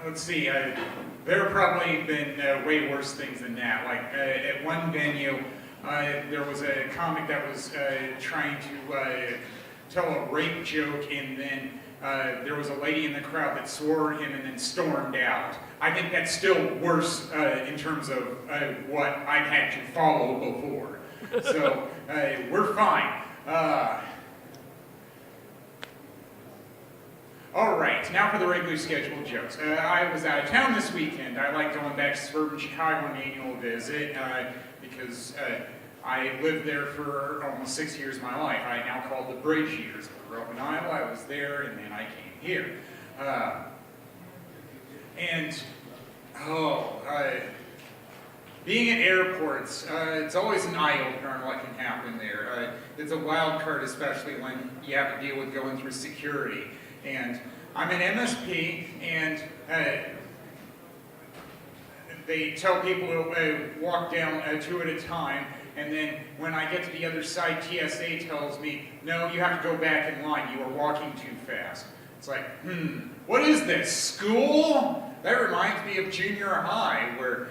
let's see, there have probably been way worse things than that. Like at one venue, there was a comic that was trying to tell a rape joke, and then there was a lady in the crowd that swore at him and then stormed out. I think that's still worse in terms of what I've had to follow before. So we're fine. All right, now for the regularly scheduled jokes. I was out of town this weekend. I like going back to suburban Chicago on an annual visit because I lived there for almost 6 years of my life. I now call it the bridge years. I grew up in Iowa, I was there, and then I came here. Being at airports, it's always an eye-opener on what can happen there. It's a wild card, especially when you have to deal with going through security. And I'm an MSP, and they tell people to walk down two at a time, and then when I get to the other side, TSA tells me, no, you have to go back in line, you are walking too fast. It's like, what is this, school? That reminds me of junior high, where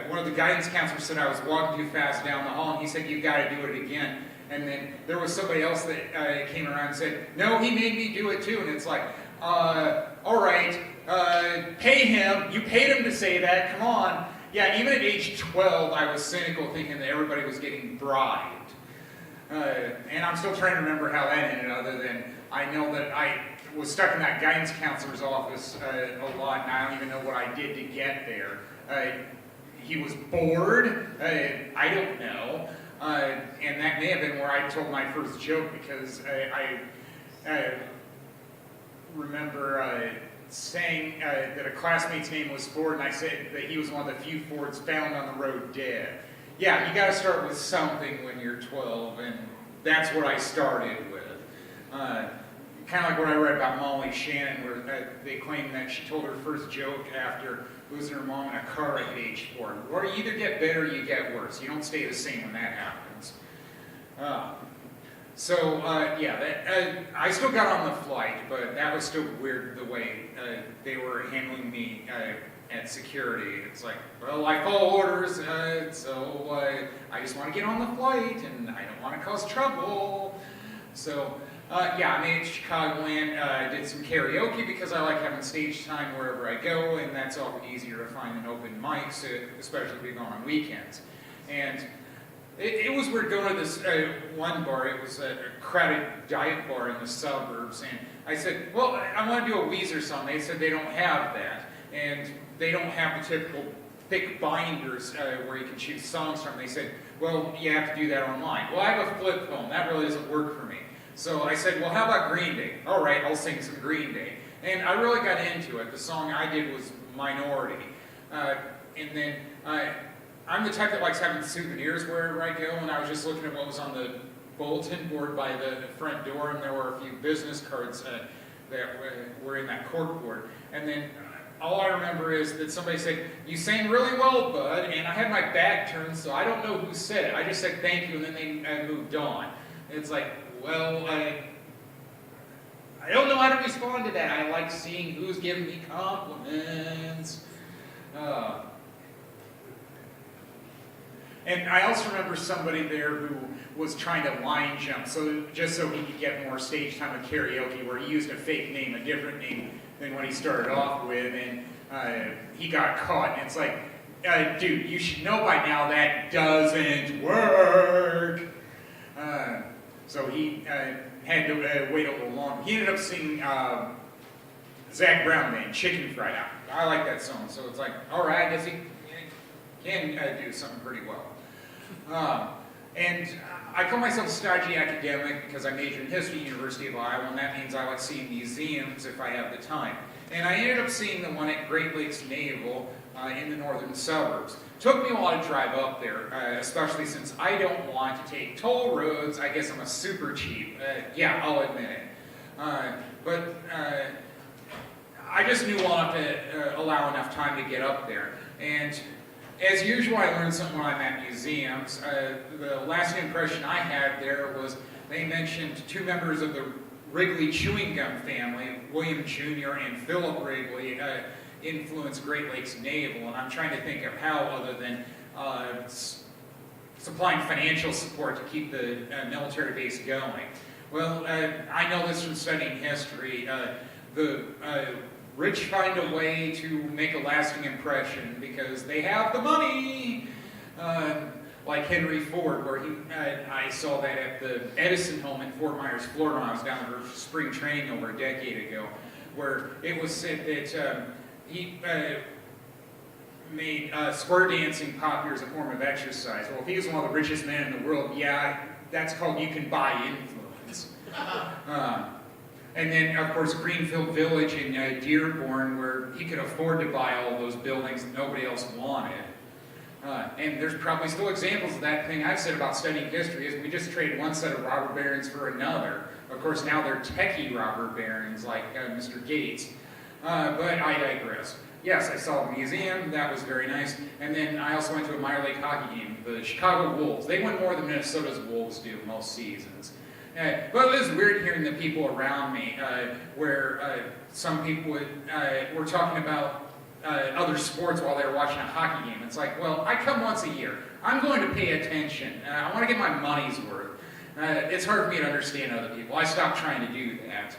one of the guidance counselors said I was walking too fast down the hall, and he said, you've got to do it again. And then there was somebody else that came around and said, no, he made me do it too. And it's like, all right, pay him. You paid him to say that. Come on. Yeah, even at age 12, I was cynical, thinking that everybody was getting bribed. And I'm still trying to remember how that ended, other than I know that I was stuck in that guidance counselor's office a lot, and I don't even know what I did to get there. He was bored. I don't know. And that may have been where I told my first joke, because I remember saying that a classmate's name was Ford, and I said that he was one of the few Fords found on the road dead. Yeah, you got to start with something when you're 12, and that's what I started with. Kind of like what I read about Molly Shannon, where they claim that she told her first joke after losing her mom in a car wreck at age 4. Or you either get better or you get worse. You don't stay the same when that happens. I still got on the flight, but that was still weird the way they were handling me at security. It's like, well, I follow orders, so I just want to get on the flight, and I don't want to cause trouble. So, I made it to Chicagoland. I did some karaoke because I like having stage time wherever I go, and that's often easier to find than open mics, especially if we go on weekends. And it was weird going to this one bar. It was a crowded dive bar in the suburbs, and I said, well, I want to do a Weezer song. They said they don't have that, and they don't have the typical thick binders where you can choose songs from. They said, well, you have to do that online. Well, I have a flip phone. That really doesn't work for me. So I said, well, how about Green Day? All right, I'll sing some Green Day. And I really got into it. The song I did was Minority. And then I'm the type that likes having souvenirs wherever I go, and I was just looking at what was on the bulletin board by the front door, and there were a few business cards that were in that cork board. And then all I remember is that somebody said, you sang really well, bud, and I had my back turned, so I don't know who said it. I just said thank you, and then they moved on. And it's like, well, I don't know how to respond to that. I like seeing who's giving me compliments. And I also remember somebody there who was trying to line jump, just so he could get more stage time with karaoke, where he used a fake name, a different name than what he started off with, and he got caught. And it's like, dude, you should know by now that doesn't work. So he had to wait a little longer. He ended up singing Zach Brown Band, Chicken Fried Out. I like that song, so it's like, all right, I guess he can do something pretty well. And I call myself a stodgy academic because I majored in history at the University of Iowa, and that means I like seeing museums if I have the time. And I ended up seeing the one at Great Lakes Naval in the northern suburbs. Took me a while to drive up there, especially since I don't want to take toll roads. I guess I'm a super cheap. Yeah, I'll admit it. But I just knew well enough to allow enough time to get up there. And as usual, I learned something when I'm at museums. The last impression I had there was they mentioned two members of the Wrigley chewing gum family, William Jr. and Philip Wrigley, influenced Great Lakes Naval, and I'm trying to think of how other than supplying financial support to keep the military base going. Well, I know this from studying history. The rich find a way to make a lasting impression because they have the money. Like Henry Ford, where I saw that at the Edison home in Fort Myers, Florida, when I was down there for spring training over a decade ago, where it was said that he made square dancing popular as a form of exercise. Well, if he was one of the richest men in the world, yeah, that's called you can buy influence. And then, of course, Greenfield Village in Dearborn, where he could afford to buy all those buildings that nobody else wanted. And there's probably still examples of that thing I've said about studying history, is we just trade one set of robber barons for another. Of course, now they're techie robber barons like Mr. Gates. But I digress. Yes, I saw the museum. That was very nice. And then I also went to a minor league hockey game, the Chicago Wolves. They win more than Minnesota's Wolves do most seasons. But it was weird hearing the people around me where some people were talking about other sports while they were watching a hockey game. It's like, well, I come once a year. I'm going to pay attention. I want to get my money's worth. It's hard for me to understand other people. I stopped trying to do that.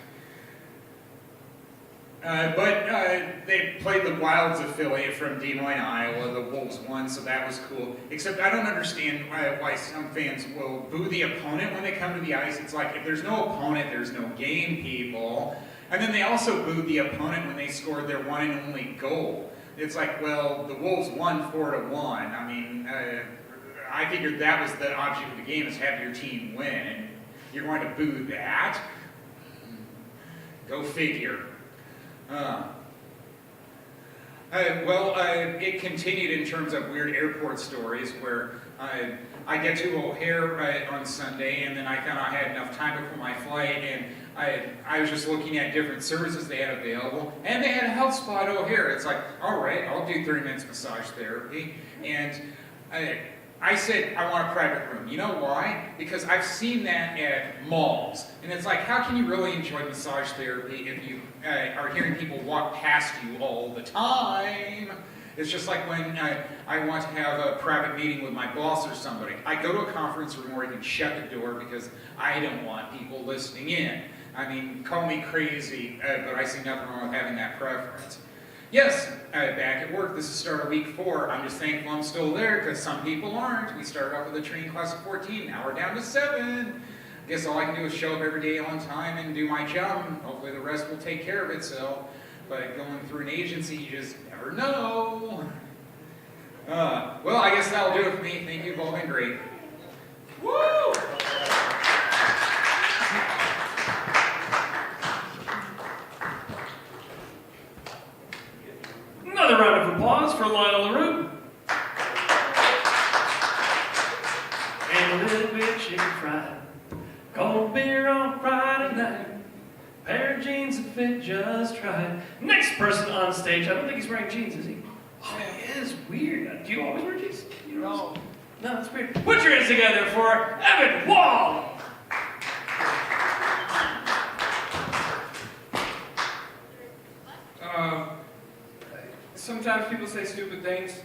But they played the Wilds affiliate from Des Moines, Iowa. The Wolves won, so that was cool. Except I don't understand why some fans will boo the opponent when they come to the ice. It's like, if there's no opponent, there's no game, people. And then they also booed the opponent when they scored their one and only goal. It's like, well, the Wolves won 4-1. I mean, I figured that was the object of the game, is have your team win. And you're going to boo that? Go figure. It continued in terms of weird airport stories where I get to O'Hare on Sunday, and then I found I had enough time before my flight, and I was just looking at different services they had available, and they had a health spa at O'Hare. It's like, all right, I'll do 30 minutes massage therapy. And I said, I want a private room. You know why? Because I've seen that at malls. And it's like, how can you really enjoy massage therapy if you are hearing people walk past you all the time? It's just like when I want to have a private meeting with my boss or somebody. I go to a conference room where I can shut the door because I don't want people listening in. I mean, call me crazy, but I see nothing wrong with having that preference. Yes, back at work, this is start of week 4. I'm just thankful I'm still there because some people aren't. We started off with a training class of 14, now we're down to 7. I guess all I can do is show up every day on time and do my job, and hopefully the rest will take care of itself. But going through an agency, you just never know. Well, I guess that'll do it for me. Thank you, you've all been great. Woo! Another round of applause for Lyle Larue. And a little bit chicken fried. Cold beer on Friday night. Pair of jeans that fit just right. Next person on stage, I don't think he's wearing jeans, is he? Oh, he is. Weird. Do you always wear jeans? No. No, that's weird. Put your hands together for Evan Wall. Sometimes people say stupid things,